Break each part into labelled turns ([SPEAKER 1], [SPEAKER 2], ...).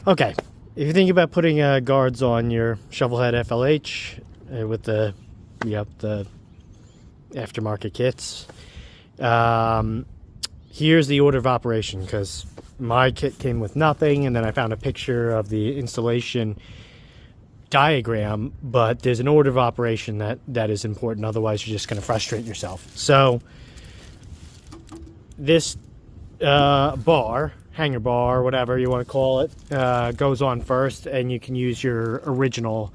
[SPEAKER 1] Okay, if you think about putting guards on your Shovelhead FLH with the the aftermarket kits, here's the order of operation, because my kit came with nothing, and then I found a picture of the installation diagram, but there's an order of operation that is important, otherwise you're just going to frustrate yourself. So this hanger bar, whatever you want to call it, goes on first, and you can use your original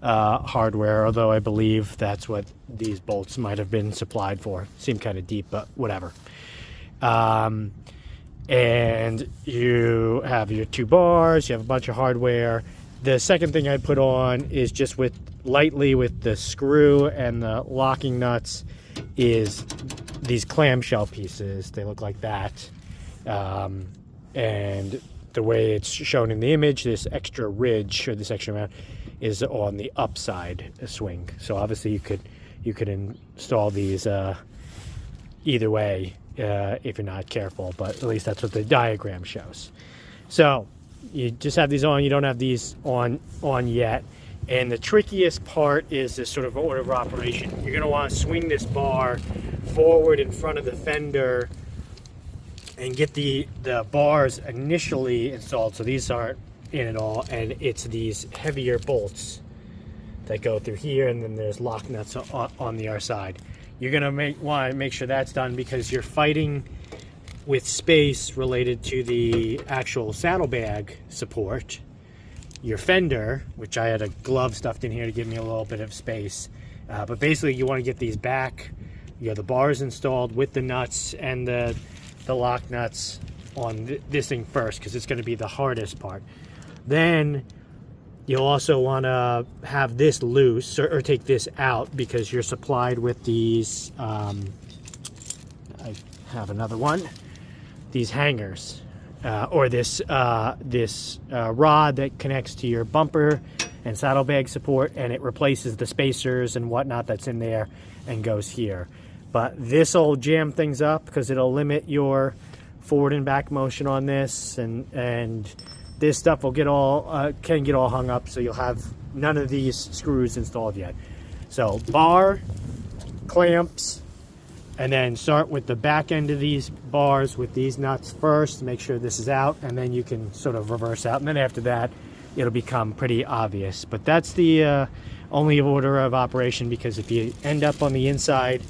[SPEAKER 1] hardware, although I believe that's what these bolts might have been supplied for. Seem kind of deep, but whatever. And you have your 2 bars, you have a bunch of hardware. The second thing I put on is just lightly with the screw and the locking nuts is these clamshell pieces. They look like that. And the way it's shown in the image, this extra ridge, or this extra amount, is on the upside swing. So obviously you could install these either way if you're not careful, but at least that's what the diagram shows. So you just have these on, you don't have these on yet. And the trickiest part is this sort of order of operation. You're going to want to swing this bar forward in front of the fender and get the bars initially installed. So these aren't in at all, and it's these heavier bolts that go through here, and then there's lock nuts on the other side. You're going to want to make sure that's done, because you're fighting with space related to the actual saddlebag support. Your fender, which I had a glove stuffed in here to give me a little bit of space, but basically you want to get these back, the bars installed with the nuts and the lock nuts on this thing first, because it's going to be the hardest part. Then you'll also want to have this loose, or take this out, because you're supplied with these, I have another one, these hangers, or this rod that connects to your bumper and saddlebag support, and it replaces the spacers and whatnot that's in there and goes here. But this will jam things up, because it'll limit your forward and back motion on this, and this stuff will can get all hung up, so you'll have none of these screws installed yet. So bar, clamps, and then start with the back end of these bars with these nuts first, make sure this is out, and then you can sort of reverse out, and then after that it'll become pretty obvious. But that's the only order of operation, because if you end up on the inside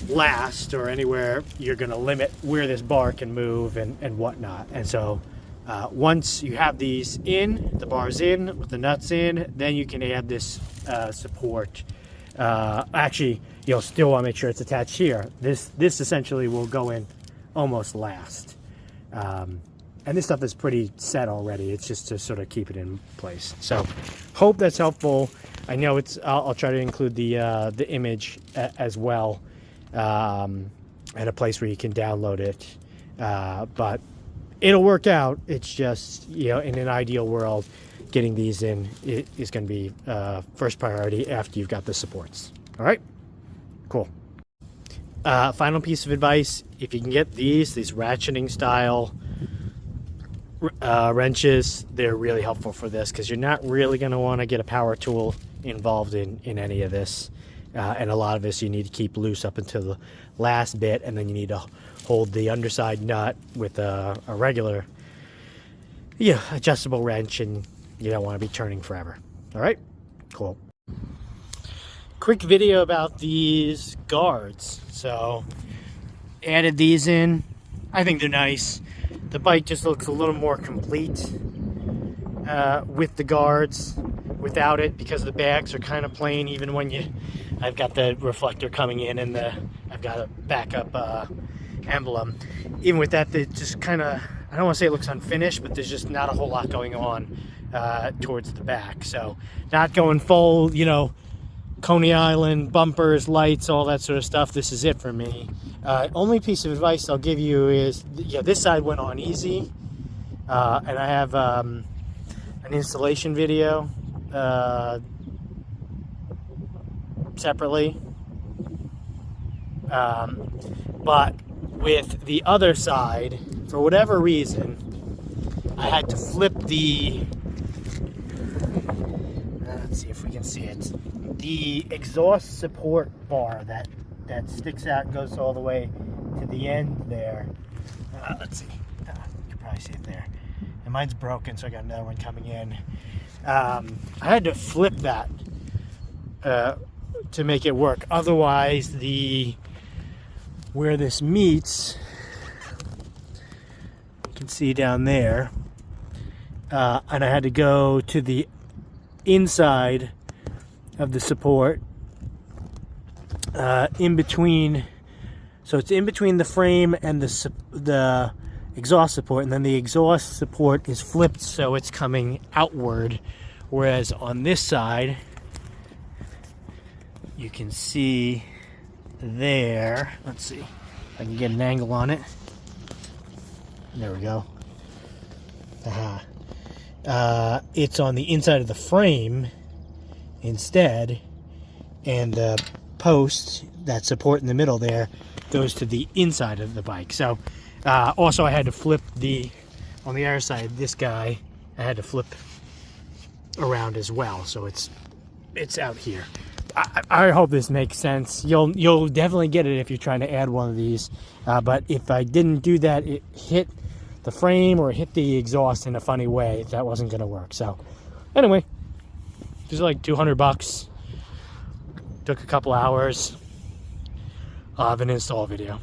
[SPEAKER 1] last or anywhere, you're going to limit where this bar can move and whatnot. And so once you have these in, the bars in with the nuts in, then you can add this support. Actually, you'll still want to make sure it's attached here. This essentially will go in almost last, and this stuff is pretty set already. It's just to sort of keep it in place. So hope that's helpful. I know I'll try to include the image as well at a place where you can download it, but it'll work out. It's just, in an ideal world, getting these in is going to be first priority after you've got the supports. All right, cool. Final piece of advice: if you can get these ratcheting style wrenches, they're really helpful for this, because you're not really going to want to get a power tool involved in any of this. And a lot of this you need to keep loose up until the last bit, and then you need to hold the underside nut with a regular adjustable wrench, and you don't want to be turning forever. All right, cool. Quick video about these guards. So added these in. I think they're nice. The bike just looks a little more complete with the guards. Without it, because the bags are kind of plain, even when I've got the reflector coming in, and I've got a backup emblem. Even with that, they just kind of, I don't want to say it looks unfinished, but there's just not a whole lot going on towards the back. So not going full, Coney Island, bumpers, lights, all that sort of stuff. This is it for me. Only piece of advice I'll give you is, this side went on easy, and I have an installation video separately, but with the other side, for whatever reason, I had to flip the, let's see if we can see it, the exhaust support bar that sticks out and goes all the way to the end there. Let's see, you can probably see it there. And mine's broken, so I got another one coming in. I had to flip that to make it work. Otherwise, where this meets, you can see down there, and I had to go to the inside of the support, in between. So it's in between the frame and the exhaust support, and then the exhaust support is flipped so it's coming outward, whereas on this side you can see there, let's see if I can get an angle on it, there we go. It's on the inside of the frame instead, and the post, that support in the middle there, goes to the inside of the bike. So also I had to flip on the other side, this guy, I had to flip around as well, so it's out here. I hope this makes sense. You'll definitely get it if you're trying to add one of these, but if I didn't do that, it hit the frame or hit the exhaust in a funny way, that wasn't going to work. So anyway, it was like $200, took a couple hours of an install video.